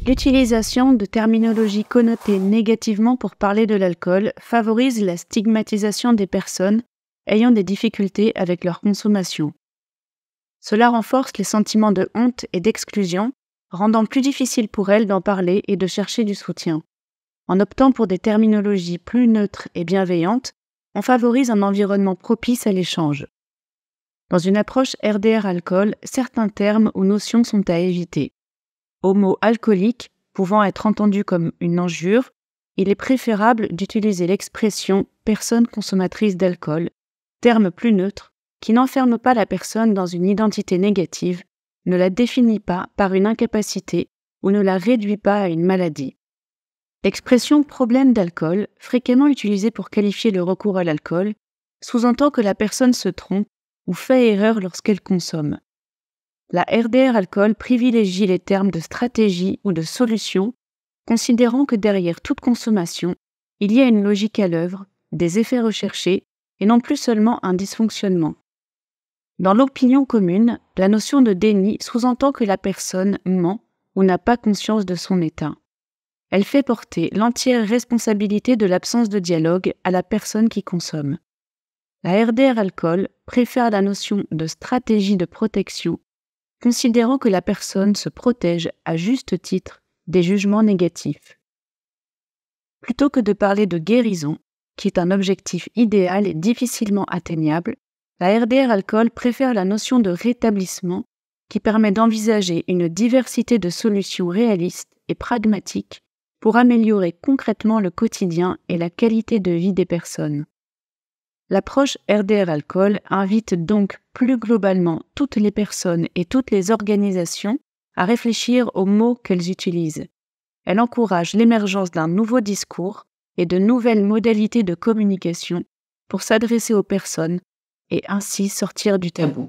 L'utilisation de terminologies connotées négativement pour parler de l'alcool favorise la stigmatisation des personnes ayant des difficultés avec leur consommation. Cela renforce les sentiments de honte et d'exclusion, rendant plus difficile pour elles d'en parler et de chercher du soutien. En optant pour des terminologies plus neutres et bienveillantes, on favorise un environnement propice à l'échange. Dans une approche RDR alcool, certains termes ou notions sont à éviter. Au mot alcoolique, pouvant être entendu comme une injure, il est préférable d'utiliser l'expression personne consommatrice d'alcool, terme plus neutre, qui n'enferme pas la personne dans une identité négative, ne la définit pas par une incapacité ou ne la réduit pas à une maladie. L'expression problème d'alcool, fréquemment utilisée pour qualifier le recours à l'alcool, sous-entend que la personne se trompe ou fait erreur lorsqu'elle consomme. La RDR alcool privilégie les termes de stratégie ou de solution, considérant que derrière toute consommation, il y a une logique à l'œuvre, des effets recherchés, et non plus seulement un dysfonctionnement. Dans l'opinion commune, la notion de déni sous-entend que la personne ment ou n'a pas conscience de son état. Elle fait porter l'entière responsabilité de l'absence de dialogue à la personne qui consomme. La RDR alcool préfère la notion de stratégie de protection, considérant que la personne se protège à juste titre des jugements négatifs. Plutôt que de parler de guérison, qui est un objectif idéal et difficilement atteignable, la RDR alcool préfère la notion de rétablissement qui permet d'envisager une diversité de solutions réalistes et pragmatiques pour améliorer concrètement le quotidien et la qualité de vie des personnes. L'approche RDR alcool invite donc plus globalement toutes les personnes et toutes les organisations à réfléchir aux mots qu'elles utilisent. Elle encourage l'émergence d'un nouveau discours et de nouvelles modalités de communication pour s'adresser aux personnes et ainsi sortir du tabou.